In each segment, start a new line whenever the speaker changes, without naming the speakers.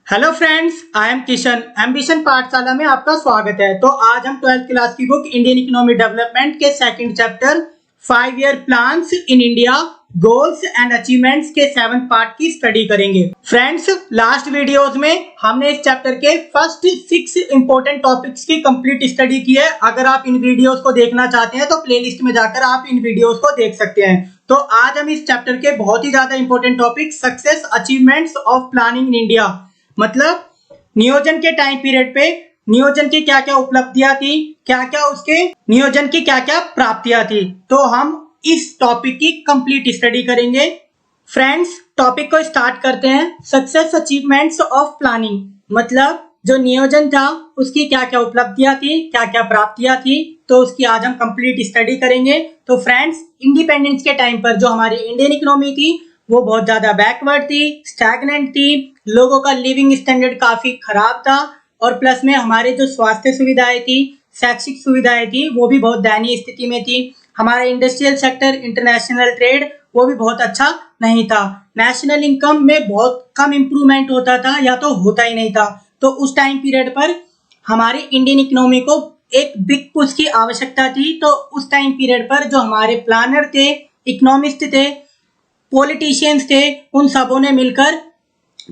Hello friends, I am Kishan. Ambition पाठशाला में आपका स्वागत है। तो आज हम 12th क्लास की बुक इंडियन इकोनॉमी डेवलपमेंट के second chapter 5 year plans in India goals and achievements के 7th पार्ट की स्टडी करेंगे। फ्रेंड्स, लास्ट वीडियोस में हमने इस चैप्टर के फर्स्ट 6 इंपॉर्टेंट टॉपिक्स की कंप्लीट स्टडी की है। अगर आप इन वीडियोस को देखना चाहते हैं तो प्लेलिस्ट में जाकर आप इन वीडियोस को देख सकते हैं। तो आज हम इस चैप्टर के बहुत ही ज्यादा important topic success achievements of planning in India, मतलब नियोजन के टाइम पीरियड पे नियोजन की क्या क्या उपलब्धियां थी, क्या क्या उसके नियोजन की क्या क्या प्राप्तियां थी, तो हम इस टॉपिक की कंप्लीट स्टडी करेंगे। फ्रेंड्स, टॉपिक को स्टार्ट करते हैं। सक्सेस अचीवमेंट्स ऑफ प्लानिंग, मतलब जो नियोजन था उसकी क्या क्या उपलब्धियां थी, क्या क्या प्राप्तियां थी, तो उसकी आज हम कंप्लीट स्टडी करेंगे। तो फ्रेंड्स, इंडिपेंडेंस के टाइम पर जो हमारी इंडियन इकोनॉमी थी वो बहुत ज्यादा बैकवर्ड थी, स्टैग्नेंट थी, लोगों का लिविंग स्टैंडर्ड काफी खराब था और प्लस में हमारे जो स्वास्थ्य सुविधाएं थी, शैक्षिक सुविधाएं थी, वो भी बहुत दयनीय स्थिति में थी। हमारा इंडस्ट्रियल सेक्टर, इंटरनेशनल ट्रेड वो भी बहुत अच्छा नहीं था। नेशनल इनकम में बहुत कम इंप्रूवमेंट होता था या तो होता ही नहीं था। तो उस टाइम पीरियड पर हमारी इंडियन इकोनॉमी को एक बिग पुश की आवश्यकता थी। तो उस टाइम पीरियड पर जो हमारे प्लानर थे, इकोनॉमिस्ट थे, पॉलिटिशियंस थे, उन सबों ने मिलकर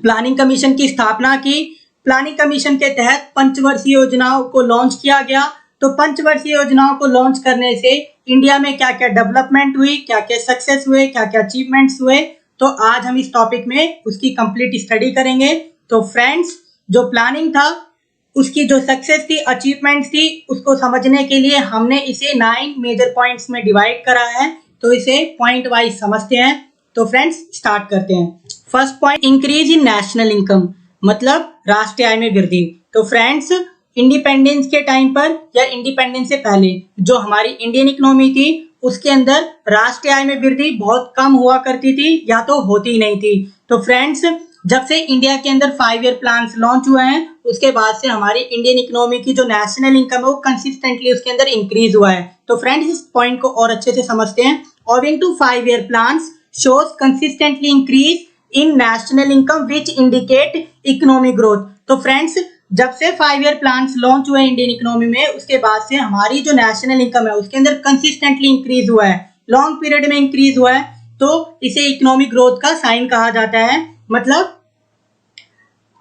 प्लानिंग कमीशन की स्थापना की। प्लानिंग कमीशन के तहत पंचवर्षीय योजनाओं को लॉन्च किया गया। तो पंचवर्षीय योजनाओं को लॉन्च करने से इंडिया में क्या क्या डेवलपमेंट हुई, क्या क्या सक्सेस हुए, क्या क्या अचीवमेंट्स हुए, तो आज हम इस टॉपिक में उसकी कंप्लीट स्टडी करेंगे। तो फ्रेंड्स, जो प्लानिंग था उसकी जो सक्सेस थी, अचीवमेंट्स थी, उसको समझने के लिए हमने इसे 9 मेजर पॉइंट्स में डिवाइड करा है। तो इसे पॉइंट वाइज समझते हैं। तो फ्रेंड्स, स्टार्ट करते हैं। फर्स्ट पॉइंट, इंक्रीज इन नेशनल इनकम, मतलब राष्ट्रीय आय में वृद्धि। तो फ्रेंड्स, इंडिपेंडेंस के टाइम पर या इंडिपेंडेंस से पहले जो हमारी इंडियन इकोनॉमी थी उसके अंदर राष्ट्रीय आय में वृद्धि बहुत कम हुआ करती थी या तो होती ही नहीं थी। तो फ्रेंड्स, जब से इंडिया के अंदर 5 ईयर प्लान लॉन्च हुए हैं उसके बाद से हमारी इंडियन इकोनॉमी की जो नेशनल इनकम है वो कंसिस्टेंटली उसके अंदर इंक्रीज हुआ है। तो फ्रेंड्स, इस पॉइंट को और अच्छे से समझते हैं। Owing to 5 year plans shows consistently increase in national income which indicate economic growth। तो फ्रेंड्स, जब से 5 ईयर प्लान्स लॉन्च हुए इंडियन इकोनॉमी में उसके बाद से हमारी जो नेशनल इनकम है उसके अंदर कंसिस्टेंटली इंक्रीज हुआ है, लॉन्ग पीरियड में इंक्रीज हुआ है। तो इसे इकोनॉमिक ग्रोथ का साइन कहा जाता है, मतलब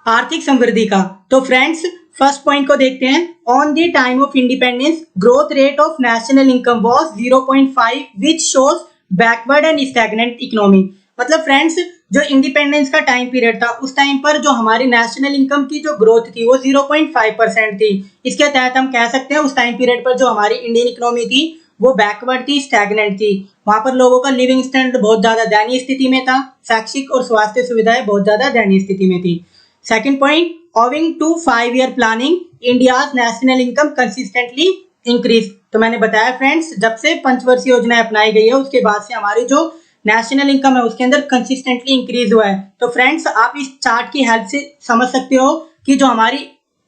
आर्थिक समृद्धि का। तो फ्रेंड्स, फर्स्ट पॉइंट को देखते हैं। On the time of independence growth rate of national income was 0.5 which shows backward and stagnant economy. मतलब फ्रेंड्स, जो इंडिपेंडेंस का टाइम पीरियड था उस टाइम पर जो हमारी नेशनल इनकम की जो ग्रोथ थी वो 0.5% थी। इसके तहत हम कह सकते हैं उस टाइम पीरियड पर जो हमारी इंडियन इकोनॉमी थी वो बैकवर्ड थी, स्टैग्नेंट थी। वहां पर लोगों का लिविंग स्टैंडर्ड बहुत ज्यादा दयनीय स्थिति में था, शैक्षिक और स्वास्थ्य सुविधाएं बहुत ज्यादा दयनीय स्थिति में थी। Second point, owing to 5 year planning India's national income consistently increase. तो मैंने बताया फ्रेंड्स, जब से पंचवर्षीय योजना अपनाई गई है उसके बाद से हमारी जो नेशनल इनकम है उसके अंदर कंसिस्टेंटली इंक्रीज हुआ है। तो फ्रेंड्स, आप इस चार्ट की हेल्प से समझ सकते हो कि जो हमारी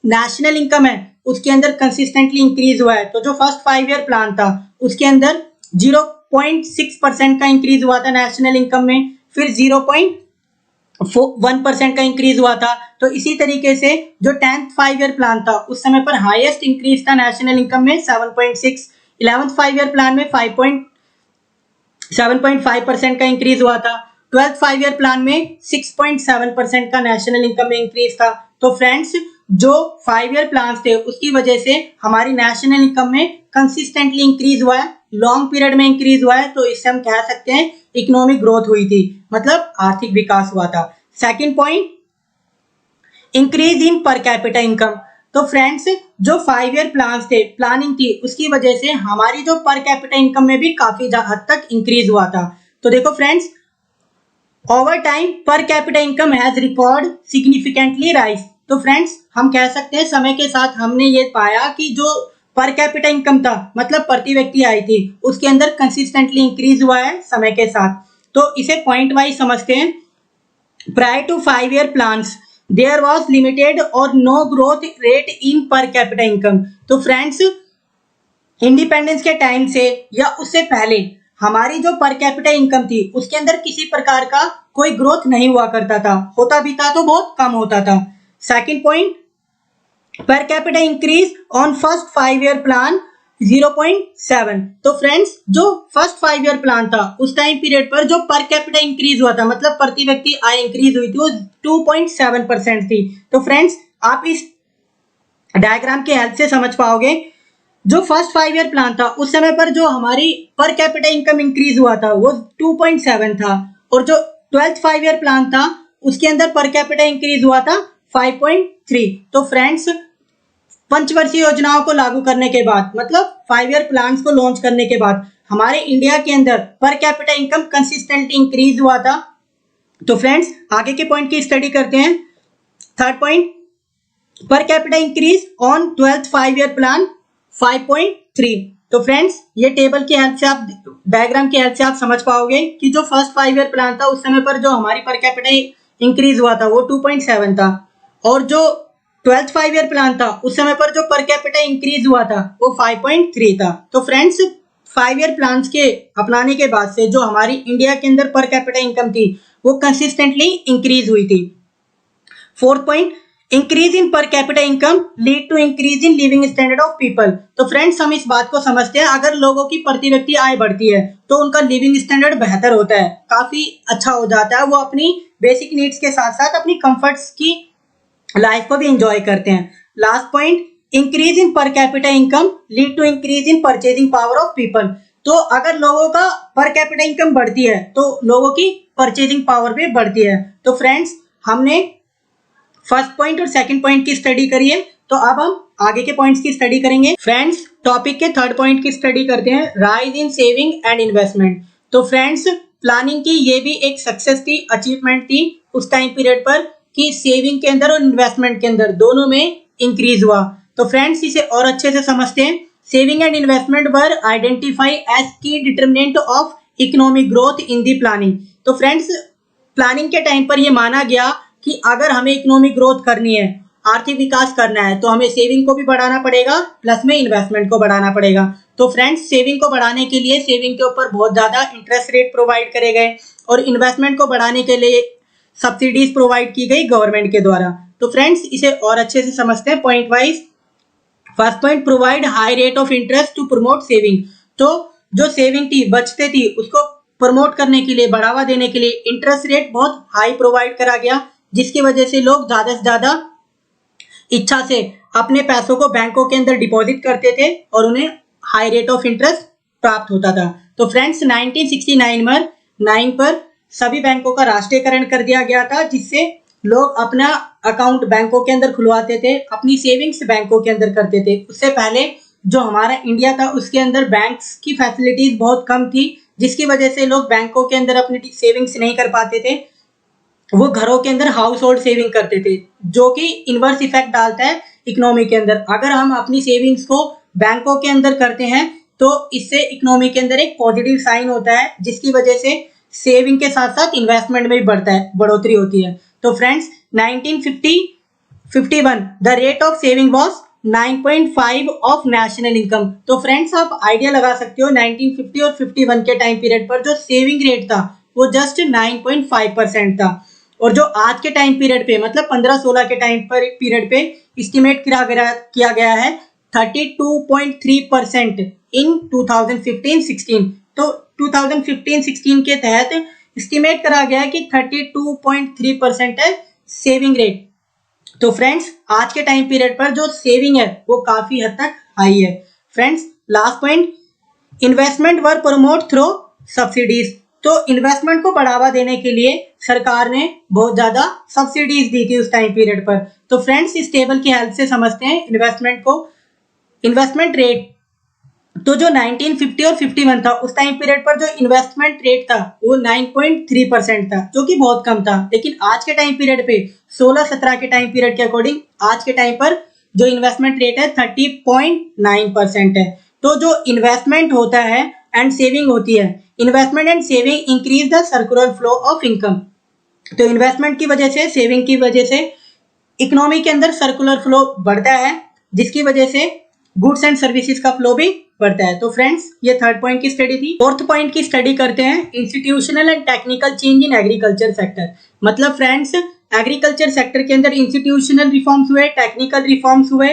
नेशनल इनकम है उसके अंदर कंसिस्टेंटली इंक्रीज हुआ है। तो जो फर्स्ट 5 ईयर प्लान था उसके अंदर 0.6% का इंक्रीज हुआ था नेशनल इनकम में, फिर 0.1% का इंक्रीज हुआ था। तो इसी तरीके से जो 10th 5 ईयर प्लान था उस समय पर हाईएस्ट इंक्रीज था नेशनल इनकम में 7.6, 11th 5 ईयर प्लान में 7.5% का इंक्रीज हुआ था, 12th 5 ईयर प्लान में 6.7% का नेशनल इनकम में इंक्रीज था। तो फ्रेंड्स, जो 5 ईयर प्लान थे उसकी वजह से हमारी नेशनल इनकम में कंसिस्टेंटली इंक्रीज हुआ है, लॉन्ग पीरियड में इंक्रीज हुआ है। तो इससे हम कह सकते हैं इकोनॉमिक ग्रोथ हुई थी, मतलब आर्थिक विकास हुआ था। Second point, increase in per capita income. तो फ्रेंड्स, जो 5 ईयर प्लान थे, प्लानिंग थी, उसकी वजह से हमारी जो पर कैपिटा इनकम में भी काफी हद तक इंक्रीज हुआ था। तो देखो फ्रेंड्स, ओवर टाइम पर capita income has record significantly rise. तो फ्रेंड्स, हम कह सकते हैं समय के साथ हमने ये पाया कि जो पर कैपिटा इनकम था, मतलब प्रति व्यक्ति आय थी, उसके अंदर कंसिस्टेंटली इंक्रीज हुआ है समय के साथ। तो इसे पॉइंट वाइज समझते हैं। Prior to 5 year plans there was limited और no growth rate in per capita income. तो फ्रेंड्स, इंडिपेंडेंस के टाइम से या उससे पहले हमारी जो पर कैपिटा इनकम थी उसके अंदर किसी प्रकार का कोई ग्रोथ नहीं हुआ करता था, होता भी था तो बहुत कम होता था। Second point, per capita increase on first 5 year plan 0.7। तो फ्रेंड्स जो फर्स्ट 5 ईयर प्लान था उस टाइम पीरियड पर जो पर कैपिटा इंक्रीज हुआ था, मतलब प्रति व्यक्ति आय इंक्रीज हुई थी, वो 2.7% थी। तो फ्रेंड्स आप इस डायग्राम के हेल्प से समझ पाओगे, जो फर्स्ट 5 ईयर प्लान था उस समय पर जो हमारी पर कैपिटा इनकम इंक्रीज हुआ था वो 2.7 था, और जो 12th 5 ईयर प्लान था उसके अंदर पर कैपिटा इंक्रीज हुआ था 5.3। तो फ्रेंड्स पंचवर्षीय योजनाओं को लागू करने के बाद, मतलब 5 ईयर प्लान्स को लॉन्च करने के बाद हमारे इंडिया के अंदर पर कैपिटा इनकम कंसिस्टेंटली इंक्रीज हुआ था। तो फ्रेंड्स आगे के पॉइंट की स्टडी करते हैं। Third point, per capita increase on 12th 5 year plan 5.3। तो फ्रेंड्स ये टेबल की हेल्प से आप, डायग्राम की हेल्प से आप समझ पाओगे कि जो फर्स्ट 5 ईयर प्लान था उस समय पर जो हमारी पर कैपिटा इंक्रीज हुआ था वो 2.7 था, और जो 12th 5 ईयर प्लान था उस समय पर जो पर कैपिटा इंक्रीज हुआ था वो 5.3 था। तो फ्रेंड्स 5 ईयर प्लान के अपनाने के बाद से जो हमारी इंडिया के अंदर पर कैपिटा इनकम थी वो कंसिस्टेंटली इंक्रीज हुई थी। Fourth point, increase in per capita income lead to increase in living standard of people. तो फ्रेंड्स हम इस बात को समझते हैं, अगर लोगों की प्रति व्यक्ति आय बढ़ती है तो उनका लिविंग स्टैंडर्ड बेहतर होता है, काफी अच्छा हो जाता है, वो अपनी बेसिक नीड्स के साथ साथ अपनी कंफर्ट्स की लाइफ को भी एंजॉय करते हैं। Last point, increase in per capita income lead to increase in purchasing power of people. तो अगर लोगों का पर कैपिटा इनकम बढ़ती है तो लोगों की परचेजिंग पावर भी बढ़ती है। तो फ्रेंड्स हमने फर्स्ट पॉइंट और सेकंड पॉइंट की स्टडी करी है, तो अब हम आगे के पॉइंट्स की स्टडी करेंगे। फ्रेंड्स टॉपिक के थर्ड पॉइंट की स्टडी करते हैं, rise in saving and investment. तो फ्रेंड्स प्लानिंग की ये भी एक सक्सेस थी, अचीवमेंट थी उस टाइम पीरियड पर, कि सेविंग के अंदर और इन्वेस्टमेंट के अंदर दोनों में इंक्रीज हुआ। तो फ्रेंड्स इसे और अच्छे से समझते हैं। Saving and investment were identify as key determinant of economic growth in the planning. तो फ्रेंड्स प्लानिंग के टाइम पर यह माना गया कि अगर हमें इकोनॉमिक ग्रोथ करनी है, आर्थिक विकास करना है, तो हमें सेविंग को भी बढ़ाना पड़ेगा, प्लस में इन्वेस्टमेंट को बढ़ाना पड़ेगा। तो फ्रेंड्स सेविंग को बढ़ाने के लिए सेविंग के ऊपर बहुत ज्यादा इंटरेस्ट रेट प्रोवाइड करे गए, और इन्वेस्टमेंट को बढ़ाने के लिए सब्सिडीज प्रोवाइड की गई गवर्नमेंट के द्वारा। तो फ्रेंड्स इसे और अच्छे से समझते हैं point wise. First point, provide high rate of interest to promote saving. तो जो सेविंग थी, बचते थी, उसको प्रमोट करने के लिए, बढ़ावा देने के लिए इंटरेस्ट रेट बहुत हाई प्रोवाइड करा गया, जिसकी वजह से लोग ज्यादा से ज्यादा इच्छा से अपने पैसों को बैंकों के अंदर डिपॉजिट करते थे और उन्हें हाई रेट ऑफ इंटरेस्ट प्राप्त होता था। तो फ्रेंड्स 1969 में 9 पर सभी बैंकों का राष्ट्रीयकरण कर दिया गया था, जिससे लोग अपना अकाउंट बैंकों के अंदर खुलवाते थे, अपनी सेविंग्स बैंकों के अंदर करते थे। उससे पहले जो हमारा इंडिया था उसके अंदर बैंक्स की फैसिलिटीज बहुत कम थी, जिसकी वजह से लोग बैंकों के अंदर अपनी सेविंग्स नहीं कर पाते थे, वो घरों के अंदर हाउस होल्ड सेविंग करते थे, जो कि इन्वर्स इफेक्ट डालता है इकोनॉमी के अंदर। अगर हम अपनी सेविंग्स को बैंकों के अंदर करते हैं तो इससे इकोनॉमी के अंदर एक पॉजिटिव साइन होता है, जिसकी वजह से सेविंग के साथ साथ इन्वेस्टमेंट में भी बढ़ोतरी होती है। तो friends 1951 the rate of saving was 9.5 of national income. तो फ्रेंड्स आप आइडिया लगा सकते हो 1950 और 51 के टाइम पीरियड पर जो सेविंग रेट था वो जस्ट 9.5% था, और जो आज के टाइम पीरियड पे, मतलब 15-16 के टाइम पर पीरियड पे इस्टीमेट किया गया है 32.3% इन 2015-16। तो 2015-16 के तहत एस्टिमेट करा गया है कि 32.3% है सेविंग रेट। तो फ्रेंड्स आज के टाइम पीरियड पर जो सेविंग है वो काफी हद तक हाई है। फ्रेंड्स लास्ट पॉइंट, इन्वेस्टमेंट वर प्रमोट थ्रू सब्सिडीज। तो इन्वेस्टमेंट को बढ़ावा देने के लिए सरकार ने बहुत ज्यादा सब्सिडीज दी थी उस टाइम पीरियड पर। तो फ्रेंड्स इस टेबल की हेल्प से समझते हैं इन्वेस्टमेंट को। इन्वेस्टमेंट रेट तो जो 1950 और 51 था उस टाइम पीरियड पर जो इन्वेस्टमेंट रेट था वो 9.3% था, जो कि बहुत कम था। लेकिन आज के टाइम पीरियड पे 16-17 के टाइम पीरियड के अकॉर्डिंग आज के टाइम पर जो इन्वेस्टमेंट रेट है 30.9% है। तो जो इन्वेस्टमेंट होता है एंड सेविंग होती है, investment and saving increase the circular flow of income. तो इन्वेस्टमेंट की वजह से, सेविंग की वजह से इकोनॉमी के अंदर सर्कुलर फ्लो बढ़ता है, जिसकी वजह से गुड्स एंड सर्विसेज का फ्लो भी बढ़ता है। तो फ्रेंड्स ये थर्ड पॉइंट की स्टडी थी। फोर्थ पॉइंट की स्टडी करते हैं, institutional and technical change in agriculture sector. मतलब फ्रेंड्स एग्रीकल्चर सेक्टर के अंदर इंस्टीट्यूशनल रिफॉर्म्स हुए, टेक्निकल रिफॉर्म्स हुए,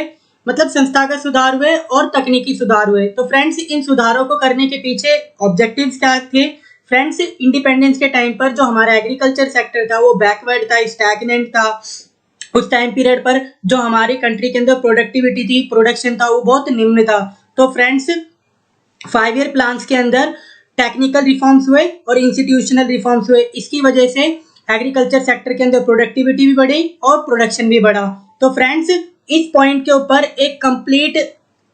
मतलब संस्थागत सुधार हुए और तकनीकी सुधार हुए। तो फ्रेंड्स इन सुधारों को करने के पीछे ऑब्जेक्टिव्स क्या थे? फ्रेंड्स इंडिपेंडेंस के टाइम पर जो हमारा एग्रीकल्चर सेक्टर था वो बैकवर्ड था, स्टैग्नेंट था। उस टाइम पीरियड पर जो हमारी कंट्री के अंदर प्रोडक्टिविटी थी, प्रोडक्शन था, वो बहुत निम्न था। तो फ्रेंड्स 5 ईयर प्लान्स के अंदर टेक्निकल रिफॉर्म्स हुए और इंस्टीट्यूशनल रिफॉर्म्स हुए। इसकी वजह से एग्रीकल्चर सेक्टर के अंदर प्रोडक्टिविटी भी बढ़ी और प्रोडक्शन भी बढ़ा। तो फ्रेंड्स इस पॉइंट के ऊपर एक कंप्लीट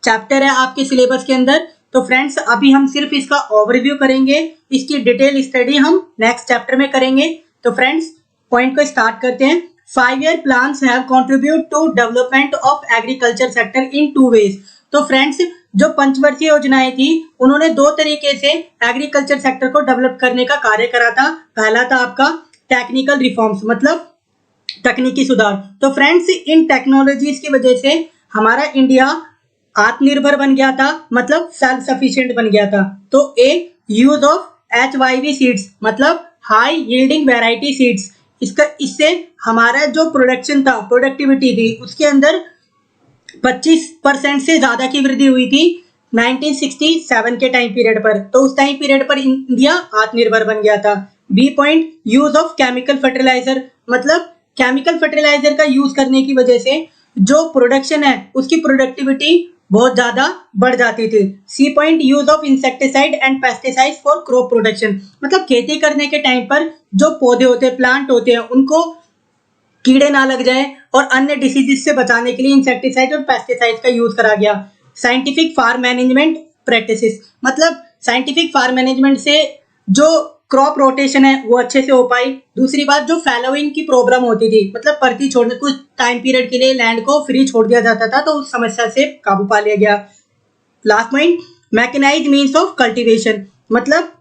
चैप्टर है आपके सिलेबस के अंदर। तो फ्रेंड्स अभी हम सिर्फ इसका ओवरव्यू करेंगे, इसकी डिटेल स्टडी हम नेक्स्ट चैप्टर में करेंगे। तो फ्रेंड्स पॉइंट को स्टार्ट करते हैं। 5 year plans have contribute to development of agriculture sector in 2 ways. तो फ्रेंड्स जो पंचवर्षीय योजनाएं थी उन्होंने 2 तरीके से एग्रीकल्चर सेक्टर को डेवलप करने का कार्य करा था। पहला था आपका टेक्निकल रिफॉर्म्स, मतलब तकनीकी सुधार। तो फ्रेंड्स इन टेक्नोलॉजीज की वजह से हमारा इंडिया आत्मनिर्भर बन गया था, मतलब सेल्फ सफिशिएंट बन गया था। तो यूज ऑफ HYV सीड्स, मतलब हाई यील्डिंग वैरायटी सीड्स, इससे हमारा जो प्रोडक्शन था, प्रोडक्टिविटी थी, उसके अंदर 25% से ज्यादा की वृद्धि हुई थी 1967 के टाइम पीरियड पर। तो उस टाइम पीरियड पर इंडिया आत्मनिर्भर बन गया था। B point use of chemical fertiliser, मतलब केमिकल फर्टिलाइजर का यूज करने की वजह से जो प्रोडक्शन है उसकी प्रोडक्टिविटी बहुत ज्यादा बढ़ जाती थी। C point use of insecticide and pesticide for crop production, मतलब खेती करने के टाइम पर जो पौधे होते हैं, प्लांट होते हैं, उनको कीड़े ना लग जाए और अन्य डिसीजेस से बचाने के लिए इंसेक्टिसाइड और पेस्टिसाइड का यूज करा गया। साइंटिफिक फार्म मैनेजमेंट प्रैक्टिसेस, मतलब साइंटिफिक फार्म मैनेजमेंट से जो क्रॉप रोटेशन है वो अच्छे से हो पाई। दूसरी बात जो फैलोइंग की प्रॉब्लम होती थी, मतलब परती छोड़ने, कुछ टाइम पीरियड के लिए लैंड को फ्री छोड़ दिया जाता था, तो उस समस्या से काबू पा लिया गया। Last point mechanised means of cultivation, मतलब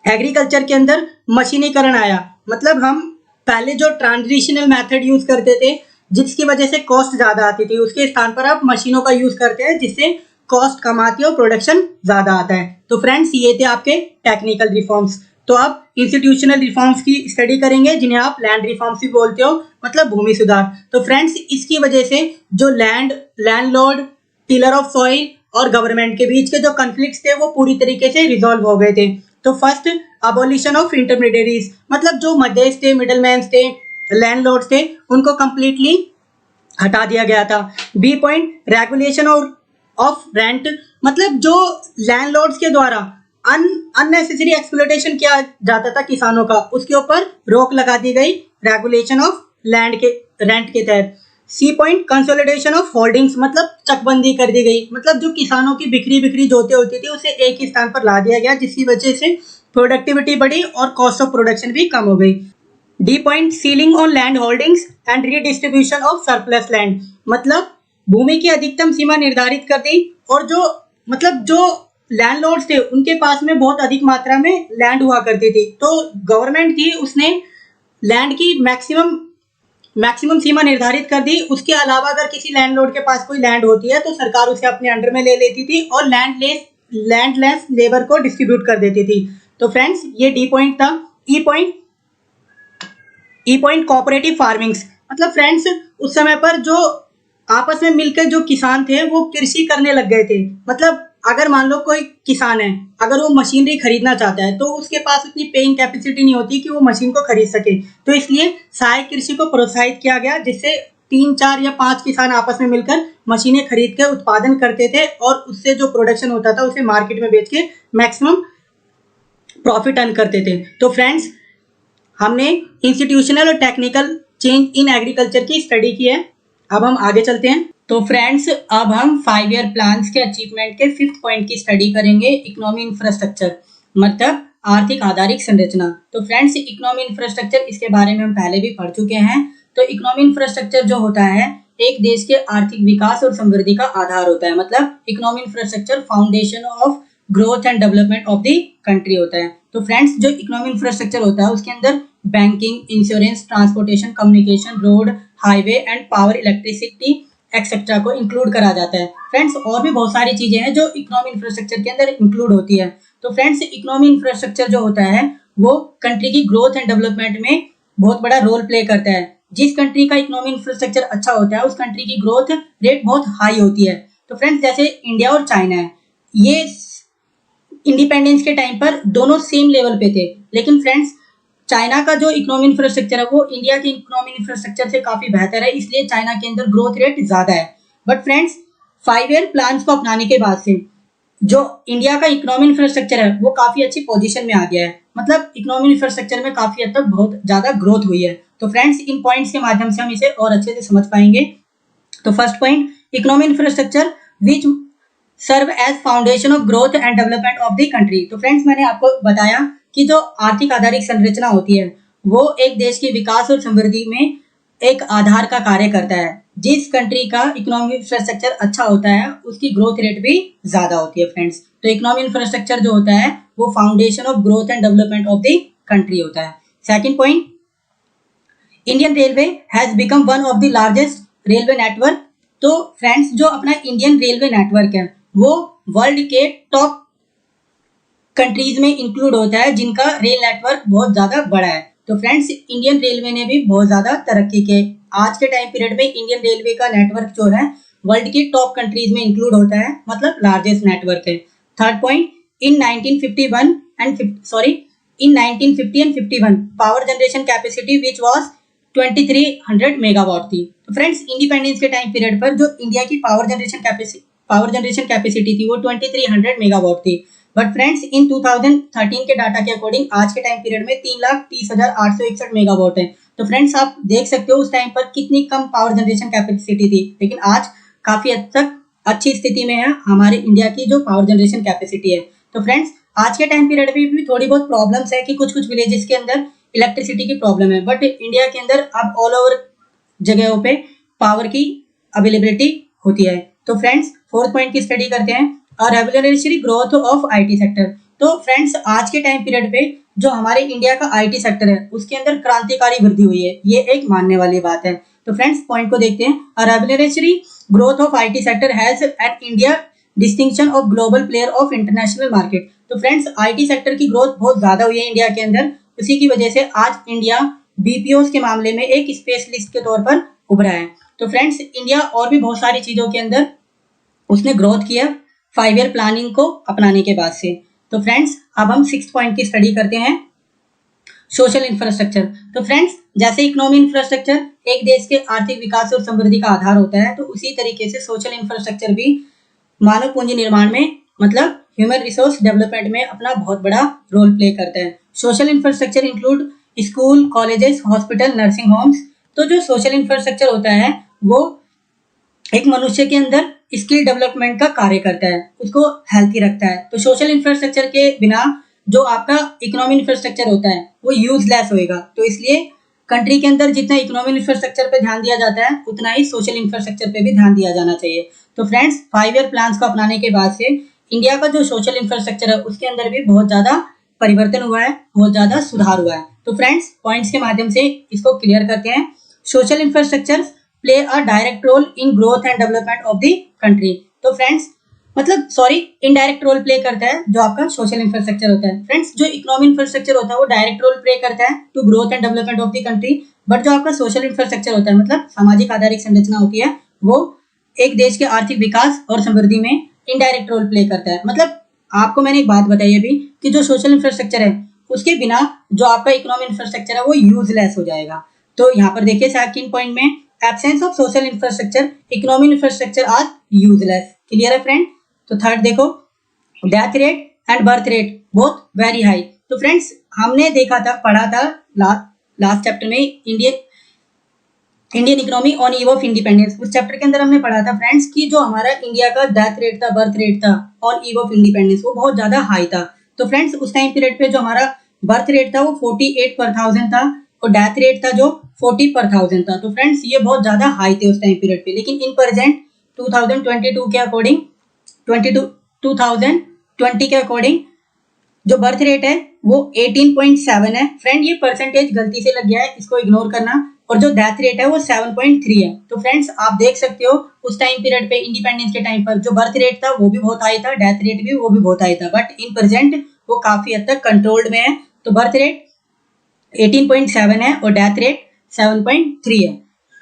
एग्रीकल्चर के अंदर मशीनीकरण आया। मतलब हम पहले जो ट्रांजिशनल मेथड यूज करते थे जिसकी वजह से कॉस्ट ज्यादा आती थी, उसके स्थान पर आप मशीनों का यूज करते हैं जिससे कॉस्ट कम आती है और प्रोडक्शन ज्यादा आता है। तो फ्रेंड्स ये थे आपके टेक्निकल रिफॉर्म्स। तो आप इंस्टीट्यूशनल रिफॉर्म्स की स्टडी करेंगे जिन्हें आप लैंड रिफॉर्म्स भी बोलते हो, मतलब भूमि सुधार। तो फ्रेंड्स इसकी वजह से जो लैंडलॉर्ड, टिलर ऑफ सॉइल और गवर्नमेंट के बीच के जो कॉन्फ्लिक्ट्स थे वो पूरी तरीके से रिजॉल्व हो गए थे। तो फर्स्ट अबॉलिशन ऑफ इंटरमीडिएरीज, मतलब जो मध्यस्थ थे, मिडलमैन थे, लैंडलॉर्ड्स थे, उनको कंप्लीटली हटा दिया गया था। B point regulation of rent, मतलब जो लैंडलॉर्ड्स के द्वारा अननेसेसरी एक्सप्लॉयटेशन किया जाता था किसानों का, उसके ऊपर रोक लगा दी गई रेगुलेशन ऑफ लैंड के रेंट के तहत। C point consolidation of holdings, मतलब चकबंदी कर दी गई, मतलब जो किसानों की बिखरी जोतें होती थी उसे एक ही स्थान पर ला दिया गया, जिसकी वजह से प्रोडक्टिविटी बढ़ी और कॉस्ट ऑफ प्रोडक्शन भी कम हो गई। D point ceiling on land holdings and redistribution of surplus land, मतलब भूमि की अधिकतम सीमा निर्धारित कर दी और जो लैंडलॉर्ड्स थे उनके पास में बहुत अधिक मात्रा में लैंड हुआ करती थी, तो गवर्नमेंट थी उसने लैंड की मैक्सिमम सीमा निर्धारित कर दी। उसके अलावा अगर किसी लैंडलॉर्ड के पास कोई लैंड होती है तो सरकार उसे अपने अंडर में ले लेती थी और लैंडलेस लेबर को डिस्ट्रीब्यूट कर देती थी। तो फ्रेंड्स ये डी पॉइंट था। ई पॉइंट कोऑपरेटिव फार्मिंग्स, मतलब फ्रेंड्स उस समय पर जो आपस में मिलकर जो किसान थे वो कृषि करने लग गए थे। मतलब अगर मान लो कोई किसान है, अगर वो मशीनरी खरीदना चाहता है तो उसके पास उतनी पेइंग कैपेसिटी नहीं होती कि वो मशीन को खरीद सके, तो इसलिए सहायक कृषि को प्रोत्साहित किया गया, जिससे 3, 4 या 5 किसान आपस में मिलकर मशीनें खरीद कर उत्पादन करते थे और उससे जो प्रोडक्शन होता था उसे मार्केट में बेच के मैक्सिमम प्रॉफिट अर्न करते थे। तो फ्रेंड्स हमने इंस्टीट्यूशनल और टेक्निकल चेंज इन एग्रीकल्चर की स्टडी की है। अब हम आगे चलते हैं। तो फ्रेंड्स अब हम 5 ईयर प्लान्स के अचीवमेंट के 5th पॉइंट की स्टडी करेंगे, इकोनॉमी इंफ्रास्ट्रक्चर, मतलब आर्थिक आधारिक संरचना। तो फ्रेंड्स इकोनॉमी इंफ्रास्ट्रक्चर, इसके बारे में हम पहले भी पढ़ चुके हैं। तो इकोनॉमी इंफ्रास्ट्रक्चर जो होता है एक देश के आर्थिक विकास और समृद्धि का आधार होता है, मतलब economy infrastructure foundation of growth and development of the country होता है। तो फ्रेंड्स जो इकोनॉमी इंफ्रास्ट्रक्चर होता है उसके अंदर banking, insurance, transportation, communication, road, highway and power, electricity, etcetera को इंक्लूड करा जाता है। फ्रेंड्स और भी बहुत सारी चीजें हैं जो इकोनॉमी इंफ्रास्ट्रक्चर के अंदर इंक्लूड होती है। तो फ्रेंड्स इकोनॉमी इंफ्रास्ट्रक्चर जो होता है वो कंट्री की ग्रोथ एंड डेवलपमेंट में बहुत बड़ा रोल प्ले करता है। जिस कंट्री का इकोनॉमी इंफ्रास्ट्रक्चर अच्छा होता है उस कंट्री की ग्रोथ रेट बहुत हाई होती है। तो फ्रेंड्स जैसे इंडिया और चाइना है, ये इंडिपेंडेंस के टाइम पर दोनों सेम लेवल पे थे, लेकिन फ्रेंड्स चाइना का जो इकोनॉमी इंफ्रास्ट्रक्चर है वो इंडिया के इकोनॉमी इंफ्रास्ट्रक्चर से काफी बेहतर है, इसलिए चाइना के अंदर ग्रोथ रेट ज्यादा है। बट फ्रेंड्स 5 ईयर प्लान को अपनाने के बाद से जो इंडिया का इकोनॉमी इंफ्रास्ट्रक्चर है वो काफी अच्छी पोजीशन में आ गया है, मतलब इकोनॉमी इंफ्रास्ट्रक्चर में काफी हद तक बहुत ज्यादा ग्रोथ हुई है। तो फ्रेंड्स इन पॉइंट्स के माध्यम से हम इसे और अच्छे से समझ पाएंगे। तो first point, economy infrastructure which serve as foundation of growth and development of the country. तो फ्रेंड्स मैंने आपको बताया कि जो आर्थिक आधारित संरचना होती है वो एक देश के विकास और समृद्धि में एक आधार का कार्य करता है। जिस कंट्री का इकोनॉमिक इंफ्रास्ट्रक्चर अच्छा होता है उसकी ग्रोथ रेट भी ज्यादा होती है फ्रेंड्स। तो इकोनॉमिक इंफ्रास्ट्रक्चर जो होता है वो foundation of growth and development of the country होता है। Second point, Indian railway has become one of the largest railway network. तो फ्रेंड्स जो अपना इंडियन रेलवे नेटवर्क है वो वर्ल्ड के टॉप कंट्रीज में इंक्लूड होता है जिनका रेल नेटवर्क बहुत ज्यादा बड़ा है। तो फ्रेंड्स इंडियन रेलवे ने भी बहुत ज्यादा तरक्की की। आज के टाइम पीरियड में इंडियन रेलवे का नेटवर्क जो है वर्ल्ड की टॉप कंट्रीज में इंक्लूड होता है, मतलब लार्जेस्ट नेटवर्क है। Third point, in 1951 in 1950 and 51 power generation capacity which was 2300 megawatt थी। तो फ्रेंड्स इंडिपेंडेंस के टाइम पीरियड पर जो इंडिया की पावर जनरेशन कैपेसिटी थी वो 2300 मेगावाट थी। बट फ्रेंड्स इन 2013 के डाटा के अकॉर्डिंग आज के टाइम पीरियड में 3,30,861 मेगावाट है। तो फ्रेंड्स आप देख सकते हो उस टाइम पर कितनी कम पावर जनरेशन कैपेसिटी थी, लेकिन आज काफी हद तक अच्छी स्थिति में है हमारे इंडिया की जो पावर जनरेशन कैपेसिटी है। तो फ्रेंड्स आज के टाइम पीरियड में भी थोड़ी बहुत प्रॉब्लम्स है कि कुछ विलेजेस के अंदर इलेक्ट्रिसिटी की प्रॉब्लम है, बट इंडिया के अंदर अब ऑल ओवर जगहों पे पावर की अवेलेबिलिटी होती है। तो फ्रेंड्स फोर्थ पॉइंट की स्टडी करते हैं, revolutionary growth of IT sector. तो फ्रेंड्स आज के टाइम पीरियड पे जो हमारे इंडिया का आईटी सेक्टर है उसके अंदर क्रांतिकारी वृद्धि हुई है, ये एक मानने वाली बात है। तो फ्रेंड्स पॉइंट को देखते हैं, revolutionary growth of IT sector has at India distinction of global player of international market. तो फ्रेंड्स आईटी सेक्टर की ग्रोथ बहुत ज्यादा हुई है इंडिया के अंदर, उसी की वजह से आज इंडिया बीपीओ के मामले में एक स्पेशलिस्ट के तौर पर उभरा है। तो फ्रेंड्स इंडिया और भी बहुत सारी चीजों के अंदर उसने ग्रोथ किया 5 ईयर प्लानिंग को अपनाने के बाद से। तो फ्रेंड्स अब हम 6 पॉइंट की स्टडी करते हैं, सोशल इंफ्रास्ट्रक्चर। तो फ्रेंड्स जैसे इकोनॉमी इंफ्रास्ट्रक्चर एक देश के आर्थिक विकास और समृद्धि का आधार होता है, तो उसी तरीके से सोशल इंफ्रास्ट्रक्चर भी मानव पूंजी निर्माण में, मतलब ह्यूमन रिसोर्स डेवलपमेंट में अपना बहुत बड़ा रोल प्ले करता है। Social infrastructure include school, colleges, hospital, nursing homes. तो जो सोशल इंफ्रास्ट्रक्चर होता है वो एक मनुष्य के अंदर स्किल डेवलपमेंट का कार्य करता है, उसको हेल्थी रखता है। तो सोशल इंफ्रास्ट्रक्चर के बिना जो आपका इकोनॉमी इंफ्रास्ट्रक्चर होता है वो यूजलेस होएगा। तो इसलिए कंट्री के अंदर जितना इकोनॉमी इंफ्रास्ट्रक्चर पे ध्यान दिया जाता है उतना ही सोशल इंफ्रास्ट्रक्चर पे भी ध्यान दिया जाना चाहिए। तो फ्रेंड्स 5 ईयर प्लान को अपनाने के बाद से इंडिया का जो सोशल इंफ्रास्ट्रक्चर है उसके अंदर भी बहुत ज्यादा परिवर्तन हुआ है, बहुत ज्यादा सुधार हुआ है। तो फ्रेंड्स पॉइंट्स के माध्यम से इसको क्लियर करते हैं। Social infrastructure play a direct role in growth and development of the country. तो फ्रेंड्स इनडायरेक्ट रोल प्ले करता है जो आपका सोशल इंफ्रास्ट्रक्चर होता है। फ्रेंड्स जो इकोनॉमी इंफ्रास्ट्रक्चर होता है वो डायरेक्ट रोल प्ले करता है to growth and development of the country, but जो आपका सोशल इंफ्रास्ट्रक्चर होता है, मतलब सामाजिक आधारित संरचना होती है, वो एक देश के आर्थिक विकास और समृद्धि में इनडायरेक्ट रोल प्ले करता है। मतलब आपको मैंने एक बात बताई अभी कि जो सोशल इंफ्रास्ट्रक्चर है उसके बिना जो आपका इकोनॉमी इंफ्रास्ट्रक्चर है वो यूजलेस हो जाएगा। तो यहाँ पर देखिए सेकंड पॉइंट में, absence of social infrastructure economy infrastructure are useless. Clear है फ्रेंड। तो थर्ड देखो, death rate and birth rate both very high. तो फ्रेंड्स हमने पढ़ा था लास्ट चैप्टर में Indian economy on eve of independence. उस चैप्टर के अंदर हमने पढ़ा था फ्रेंड्स कि जो हमारा इंडिया का डेथ रेट था, बर्थ रेट था ऑन ईव ऑफ इंडिपेंडेंस, वो बहुत ज्यादा हाई था। तो फ्रेंड्स उस टाइम पीरियड पे जो हमारा बर्थ रेट था वो 48 पर 1000 था और डेथ रेट था जो 40 पर 1000 था। तो फ्रेंड्स ये बहुत ज्यादा हाई थे उस टाइम पीरियड पे, लेकिन इन प्रेजेंट 2022 के अकॉर्डिंग 2020 के अकॉर्डिंग जो बर्थ रेट है वो 18.7 है। फ्रेंड ये परसेंटेज गलती से लग गया है, इसको इग्नोर करना। और जो डेथ रेट है वो 7.3 है। तो फ्रेंड्स आप देख सकते हो उस टाइम पीरियड पे इंडिपेंडेंस के टाइम पर जो बर्थ रेट था वो भी बहुत हाई था, डेथ रेट भी वो भी बहुत हाई था, बट इन प्रेजेंट वो काफी हद तक कंट्रोल्ड में है। तो बर्थ रेट 18.7 है और डेथ रेट 7.3 है।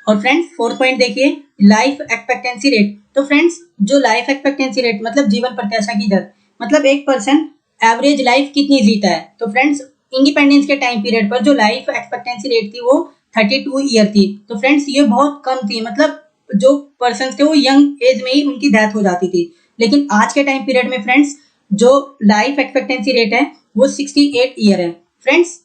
और फ्रेंड्स फोर्थ पॉइंट देखिए, लाइफ एक्सपेक्टेंसी रेट। तो फ्रेंड्स जो लाइफ एक्सपेक्टेंसी रेट मतलब जीवन प्रत्याशा की दर, मतलब एक पर्सन एवरेज लाइफ कितनी जीता है। तो फ्रेंड्स इंडिपेंडेंस के टाइम पीरियड पर जो लाइफ एक्सपेक्टेंसी रेट थी वो 32 ईयर थी। तो फ्रेंड्स ये बहुत कम थी, मतलब जो पर्सन थे वो यंग एज में ही उनकी डेथ हो जाती थी। लेकिन आज के टाइम पीरियड में फ्रेंड्स जो लाइफ एक्सपेक्टेंसी रेट है वो 68 ईयर है। फ्रेंड्स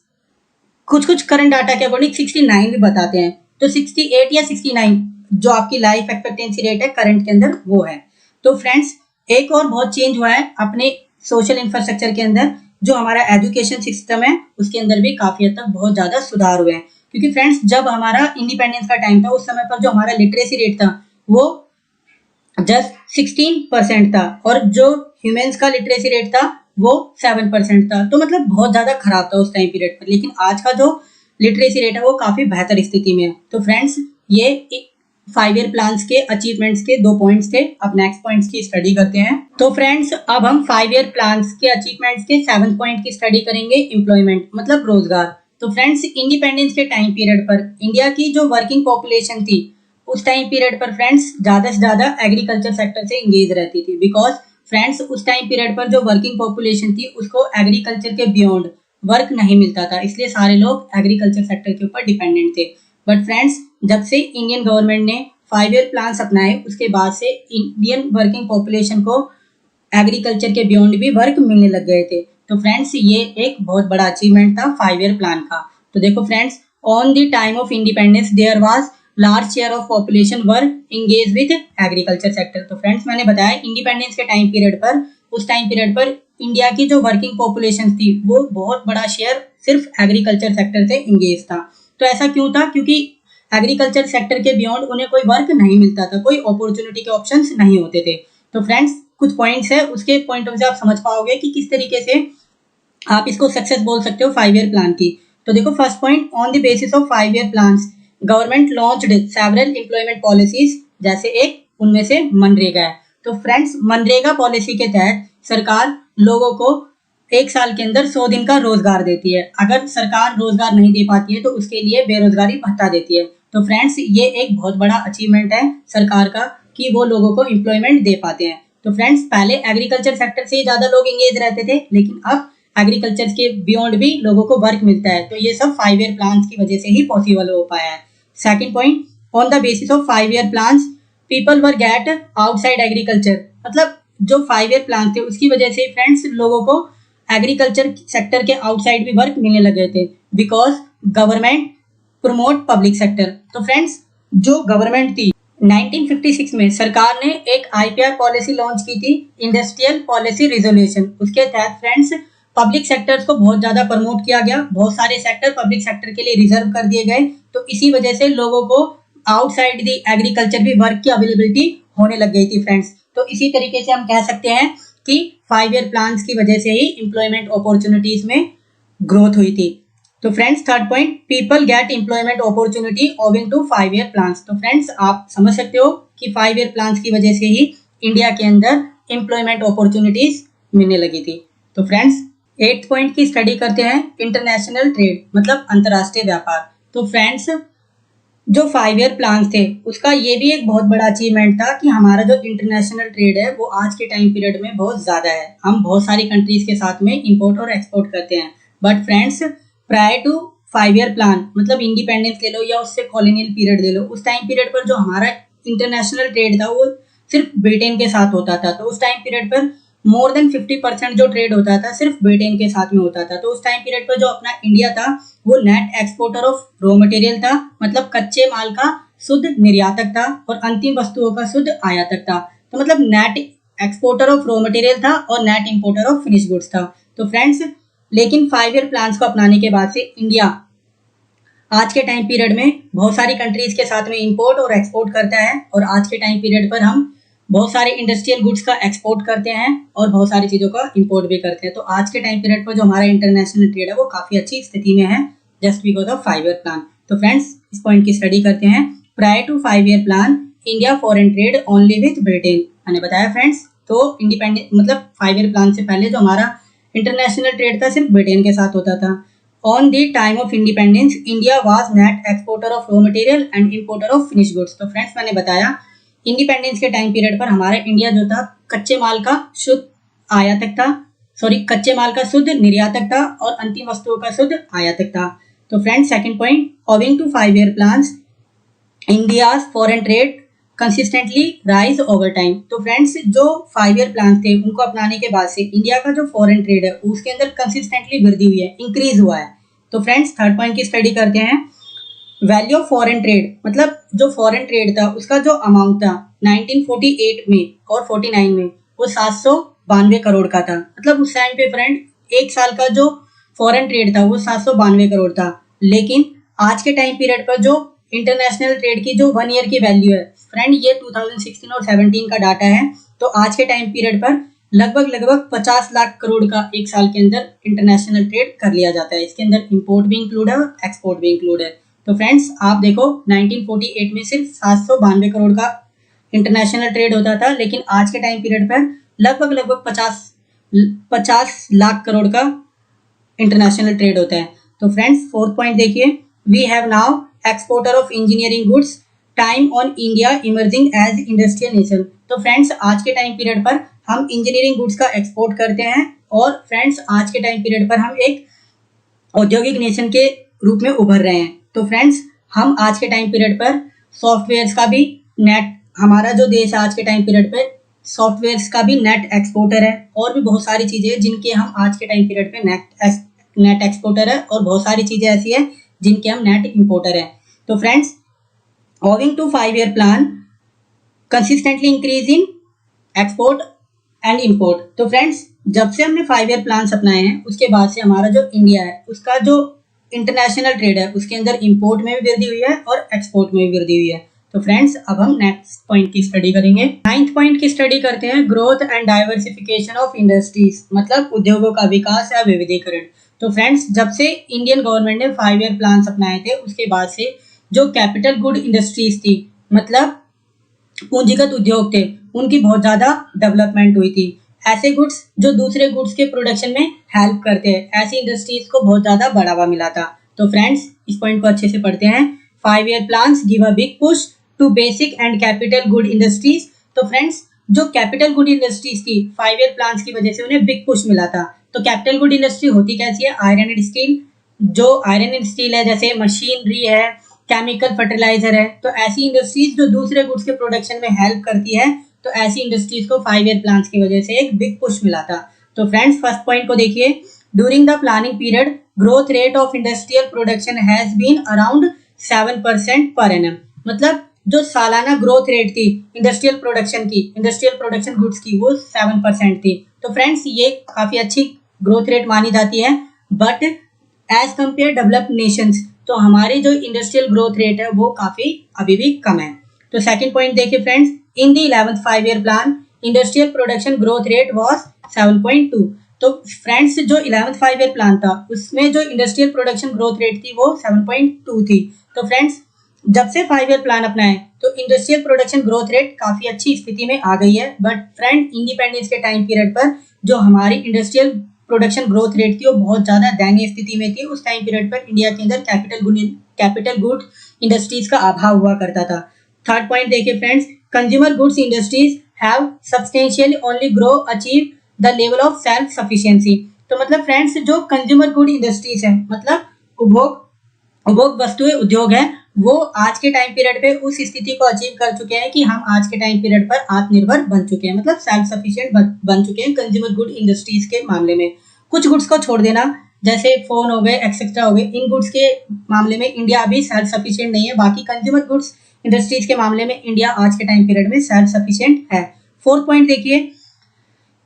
कुछ कुछ करंट डाटा के अकॉर्डिंग 69 भी बताते हैं। तो 68 या 69 जो आपकी लाइफ एक्सपेक्टेंसी रेट है करंट के अंदर वो है। तो फ्रेंड्स एक और बहुत चेंज हुआ है अपने सोशल इंफ्रास्ट्रक्चर के अंदर, जो हमारा एजुकेशन सिस्टम है उसके अंदर भी काफी हद तक बहुत ज्यादा सुधार हुए हैं। क्योंकि फ्रेंड्स जब हमारा इंडिपेंडेंस का टाइम था उस समय पर जो हमारा लिटरेसी रेट था वो जस्ट 16% था और जो ह्यूमंस का लिटरेसी रेट था वो 7% था। तो मतलब बहुत ज्यादा खराब था उस टाइम पीरियड पर। लेकिन आज का जो लिटरेसी रेट है वो काफी बेहतर स्थिति में है। तो फ्रेंड्स ये 5 ईयर प्लान्स के अचीवमेंट्स के 2 पॉइंट्स थे। अब नेक्स्ट पॉइंट्स की स्टडी करते हैं। तो फ्रेंड्स अब हम 5 ईयर प्लान्स के अचीवमेंट्स के 7th पॉइंट की स्टडी करेंगे, एम्प्लॉयमेंट मतलब रोजगार। तो फ्रेंड्स इंडिपेंडेंस के टाइम पीरियड पर इंडिया की जो वर्किंग पॉपुलेशन थी उस टाइम पीरियड पर फ्रेंड्स ज्यादा से ज्यादा एग्रीकल्चर सेक्टर से इंगेज रहती थी। बिकॉज फ्रेंड्स उस टाइम पीरियड पर जो वर्किंग पॉपुलेशन थी उसको एग्रीकल्चर के बियॉन्ड वर्क नहीं मिलता था, इसलिए सारे लोग एग्रीकल्चर सेक्टर के ऊपर डिपेंडेंट थे। बट फ्रेंड्स जब से इंडियन गवर्नमेंट ने 5 ईयर प्लान्स अपनाए उसके बाद से इंडियन वर्किंग पॉपुलेशन को एग्रीकल्चर के बियॉन्ड भी वर्क मिलने लग गए थे। तो फ्रेंड्स ये एक बहुत बड़ा अचीवमेंट था 5 ईयर प्लान का। तो देखो friends on the time of independence there was large share of population were engage with agriculture sector. तो फ्रेंड्स मैंने बताया इंडिपेंडेंस के टाइम पीरियड पर उस टाइम पीरियड पर इंडिया की जो वर्किंग पॉपुलेशन थी वो बहुत बड़ा शेयर सिर्फ एग्रीकल्चर सेक्टर से इंगेज था। तो ऐसा क्यों था? क्योंकि एग्रीकल्चर सेक्टर के बियॉन्ड उन्हें कोई वर्क नहीं मिलता था, कोई अपॉर्चुनिटी के ऑप्शंस नहीं होते थे। तो फ्रेंड्स कुछ पॉइंट्स है, उसके पॉइंट ऑफ से आप समझ पाओगे कि किस तरीके से आप इसको सक्सेस बोल सकते हो 5 ईयर प्लान की। तो देखो first point, on the basis of 5 year plans government launched several employment policies, जैसे एक उनमें से मनरेगा है। तो फ्रेंड्स मनरेगा पॉलिसी के तहत सरकार लोगों को 1 साल के अंदर 100 दिन का रोजगार देती है। अगर सरकार रोजगार नहीं दे पाती है तो उसके लिए बेरोजगारी भत्ता देती है। तो फ्रेंड्स ये एक बहुत बड़ा अचीवमेंट है सरकार का कि वो लोगों को एम्प्लॉयमेंट दे पाते हैं। तो फ्रेंड्स पहले एग्रीकल्चर सेक्टर से ज्यादा लोग इंगेज रहते थे, लेकिन अब एग्रीकल्चर के बियॉन्ड भी लोगों को वर्क मिलता है। तो ये सब 5 ईयर प्लान्स की वजह से ही पॉसिबल हो पाया है। Second point, on the basis of 5 year plans people were get outside agriculture. मतलब जो 5 ईयर प्लान थे उसकी वजह से फ्रेंड्स लोगों को एग्रीकल्चर सेक्टर के आउटसाइड भी वर्क मिलने लगे थे, because government promote public sector. तो फ्रेंड्स जो गवर्नमेंट थी 1956 में सरकार ने एक आईपीआर पॉलिसी लॉन्च की थी, इंडस्ट्रियल पॉलिसी रिजोल्यूशन। उसके तहत फ्रेंड्स पब्लिक सेक्टर्स को बहुत ज्यादा प्रमोट किया गया, बहुत सारे सेक्टर पब्लिक सेक्टर के लिए रिजर्व कर दिए गए। तो इसी वजह से लोगों को आउटसाइड दी एग्रीकल्चर भी वर्क की अवेलेबिलिटी होने लग गई थी फ्रेंड्स। तो इसी तरीके से हम कह सकते हैं कि 5 ईयर प्लान्स की वजह से ही एम्प्लॉयमेंट अपॉर्चुनिटीज में ग्रोथ हुई थी। तो friends third point, people get employment opportunity owing to 5 year plans. तो फ्रेंड्स आप समझ सकते हो कि 5 ईयर प्लान्स की वजह से ही इंडिया के अंदर एम्प्लॉयमेंट अपॉर्चुनिटीज मिलने लगी थी। तो फ्रेंड्स 8th पॉइंट की स्टडी करते हैं, इंटरनेशनल ट्रेड मतलब अंतर्राष्ट्रीय व्यापार। तो फ्रेंड्स जो 5 ईयर प्लान थे उसका ये भी एक बहुत बड़ा अचीवमेंट था कि हमारा जो इंटरनेशनल ट्रेड है वो आज के टाइम पीरियड में बहुत ज्यादा है। हम बहुत सारी कंट्रीज के साथ में इंपोर्ट और एक्सपोर्ट करते हैं। But friends prior to 5 year plan मतलब इंडिपेंडेंस ले लो या उससे कॉलोनियल पीरियड ले लो, उस टाइम पीरियड पर जो हमारा इंटरनेशनल ट्रेड था वो सिर्फ ब्रिटेन के साथ होता था। तो उस टाइम पीरियड पर मोर देन 50% जो ट्रेड होता था सिर्फ ब्रिटेन के साथ में होता था। तो उस टाइम पीरियड पर जो अपना इंडिया था वो net exporter of raw material था, मतलब कच्चे माल का शुद्ध निर्यातक था और अंतिम वस्तुओं का शुद्ध आयातक था। तो मतलब net exporter of raw material था और net importer of finish goods था। तो फ्रेंड्स लेकिन 5 ईयर प्लान्स को अपनाने के बाद से इंडिया आज के टाइम पीरियड में बहुत सारी कंट्रीज के साथ में इंपोर्ट और एक्सपोर्ट करता है और आज के टाइम पीरियड पर हम बहुत सारे इंडस्ट्रियल गुड्स का एक्सपोर्ट करते हैं और बहुत सारी चीज़ों का इंपोर्ट भी करते हैं। तो आज के टाइम पीरियड पर जो हमारा इंटरनेशनल ट्रेड है वो काफ़ी अच्छी स्थिति में है just because of 5 year plan. तो फ्रेंड्स
इस पॉइंट की स्टडी करते हैं। Prior to 5 year plan India foreign trade only with Britain. मैंने बताया फ्रेंड्स, तो इंडिपेंडेंट मतलब 5 ईयर प्लान से पहले जो हमारा इंटरनेशनल ट्रेड था सिर्फ ब्रिटेन के साथ होता था। On the time of independence India was net exporter of raw material and importer of finish goods. तो फ्रेंड्स मैंने बताया इंडिपेंडेंस के टाइम पीरियड पर हमारा इंडिया जो था कच्चे माल का शुद्ध आयातक था, कच्चे माल का शुद्ध निर्यातक था और अंतिम वस्तुओं का शुद्ध आयातक था। तो friends second point, owing to 5 year plans India's foreign trade consistently rise over time. तो फ्रेंड्स जो 5 ईयर प्लान थे उनको अपनाने के बाद से इंडिया का जो फॉरेन ट्रेड है उसके अंदर कंसिस्टेंटली वृद्धि हुई है, इंक्रीज हुआ है। तो फ्रेंड्स थर्ड पॉइंट की स्टडी करते हैं। वैल्यू ऑफ फॉरेन ट्रेड, मतलब जो फॉरेन ट्रेड था उसका जो अमाउंट था 1948 में और 49 में वो 792 करोड़ का था। मतलब उस टाइम पे फ्रेंड एक साल का जो फॉरेन ट्रेड था वो 792 करोड़ था। लेकिन आज के टाइम पीरियड पर जो इंटरनेशनल ट्रेड की जो 1 ईयर की वैल्यू है फ्रेंड, ये 2016 और 17 का डाटा है। तो आज के टाइम पीरियड पर लगभग 50 लाख करोड़ का एक साल के अंदर इंटरनेशनल ट्रेड कर लिया जाता है। इसके अंदर इंपोर्ट भी इंक्लूड है और एक्सपोर्ट भी इंक्लूड है। तो फ्रेंड्स आप देखो 1948 में सिर्फ 792 करोड़ का इंटरनेशनल ट्रेड होता था, लेकिन आज के टाइम पीरियड पर लगभग 50 लाख करोड़ का इंटरनेशनल ट्रेड होता है। तो फ्रेंड्स फोर्थ पॉइंट देखिए, we have now exporter of engineering goods time on India emerging as industrial nation. तो फ्रेंड्स आज के टाइम पीरियड पर हम इंजीनियरिंग गुड्स का एक्सपोर्ट करते हैं और फ्रेंड्स आज के टाइम पीरियड पर हम एक औद्योगिक नेशन के रूप में उभर रहे हैं। तो फ्रेंड्स हम आज के टाइम पीरियड पर सॉफ्टवेयर्स का भी नेट, हमारा जो देश आज के टाइम पीरियड पे सॉफ्टवेयर्स का भी नेट एक्सपोर्टर है और भी बहुत सारी चीजें जिनके हम आज के टाइम पीरियड पे नेट एक्सपोर्टर है और बहुत सारी चीजें ऐसी है जिनके हम नेट इंपोर्टर है। तो friends owing to 5 year plan consistently increase in export and import. तो फ्रेंड्स जब से हमने 5 ईयर प्लान अपनाए हैं उसके बाद से हमारा जो इंडिया है उसका जो इंटरनेशनल ट्रेड है उसके अंदर इंपोर्ट में भी वृद्धि हुई है और एक्सपोर्ट में भी वृद्धि हुई है। तो फ्रेंड्स अब हम नेक्स्ट पॉइंट की स्टडी करेंगे। 9th पॉइंट की स्टडी करते हैं, growth and diversification of industries, मतलब उद्योगों का विकास या विविधीकरण। तो फ्रेंड्स जब से इंडियन गवर्नमेंट ने 5 ईयर प्लान अपनाए थे उसके बाद से जो कैपिटल गुड इंडस्ट्रीज थी, मतलब पूंजीगत उद्योग थे, उनकी बहुत ज्यादा डेवलपमेंट हुई थी। ऐसे गुड्स जो दूसरे गुड्स के प्रोडक्शन में हेल्प करते हैं, ऐसी इंडस्ट्रीज को बहुत ज्यादा बढ़ावा मिला था। तो फ्रेंड्स इस पॉइंट को अच्छे से पढ़ते हैं। 5 year plans give a big push to basic and capital good industries. तो फ्रेंड्स जो कैपिटल गुड इंडस्ट्रीज थी 5 ईयर प्लान्स की वजह से उन्हें बिग पुश मिला था। तो कैपिटल गुड इंडस्ट्री होती कैसी है? आयरन एंड स्टील, जो आयरन एंड स्टील है, जैसे मशीनरी है, केमिकल फर्टिलाइजर है। तो ऐसी इंडस्ट्रीज जो दूसरे गुड्स के प्रोडक्शन में हेल्प करती है, तो ऐसी इंडस्ट्रीज को 5 ईयर प्लान्स की वजह से एक बिग पुश मिला था। तो फ्रेंड्स फर्स्ट पॉइंट को देखिए, during the planning period growth rate of industrial production has been around 7% per annum. मतलब जो सालाना ग्रोथ रेट थी इंडस्ट्रियल प्रोडक्शन गुड्स की वो 7% थी। तो फ्रेंड्स ये काफी अच्छी ग्रोथ रेट मानी जाती है, but as compare developed nations तो हमारी जो इंडस्ट्रियल ग्रोथ रेट है वो काफी अभी भी कम है। तो सेकंड पॉइंट देखिए friends, in the 11th 5 year plan industrial production growth rate was 7.2। तो फ्रेंड्स जो 11th 5 ईयर प्लान था उसमें जो इंडस्ट्रियल प्रोडक्शन ग्रोथ रेट थी वो 7.2 थी। तो फ्रेंड्स जब से 5 ईयर प्लान अपनाए तो इंडस्ट्रियल प्रोडक्शन ग्रोथ रेट काफी अच्छी स्थिति में आ गई है। बट फ्रेंड इंडिपेंडेंस के टाइम पीरियड पर जो हमारी इंडस्ट्रियल प्रोडक्शन ग्रोथ रेट थी वो बहुत ज्यादा दयनीय स्थिति में थी। उस टाइम पीरियड पर इंडिया के अंदर कैपिटल गुड इंडस्ट्रीज का अभाव हुआ करता था। थर्ड पॉइंट देखिए friends, consumer goods industries have substantially only grow achieve the level of self sufficiency. तो मतलब फ्रेंड्स जो कंज्यूमर गुड इंडस्ट्रीज है, मतलब उपभोग वस्तुएं उद्योग है, वो आज के टाइम पीरियड पे उस स्थिति को अचीव कर चुके हैं कि हम आज के टाइम पीरियड पर आत्मनिर्भर बन चुके हैं, मतलब सेल्फ सफिशिएंट बन चुके हैं कंज्यूमर गुड इंडस्ट्रीज के मामले में। कुछ गुड्स को छोड़ देना, जैसे फोन हो गए, एक्सेट्रा हो गए, इन गुड्स के मामले में इंडिया अभी सेल्फ सफिशिएंट नहीं है। बाकी कंज्यूमर गुड्स इंडस्ट्रीज के मामले में इंडिया आज के टाइम पीरियड में सेल्फ सफिशिएंट है। फोर्थ पॉइंट देखिए,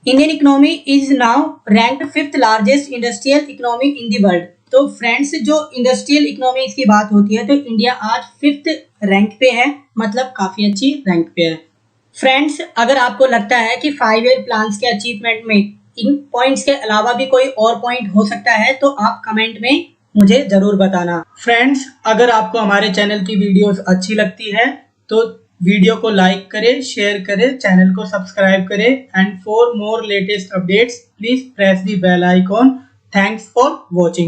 Indian economy is now ranked 5th largest industrial economy in the world. तो फ्रेंड्स जो इंडस्ट्रियल इकोनॉमी की बात होती है तो इंडिया आज 5th रैंक पे है, मतलब काफी अच्छी रैंक पे है। फ्रेंड्स अगर आपको लगता है कि 5 ईयर प्लान्स के अचीवमेंट में इन पॉइंट्स के अलावा भी कोई और पॉइंट हो सकता है तो आप कमेंट में मुझे जरूर बताना।
फ्रेंड्स, अगर आपको हमारे चैनल की वीडियोस अच्छी लगती है तो वीडियो को लाइक करें, शेयर करें, चैनल को सब्सक्राइब करें and for more latest updates please press the bell icon. Thanks for watching.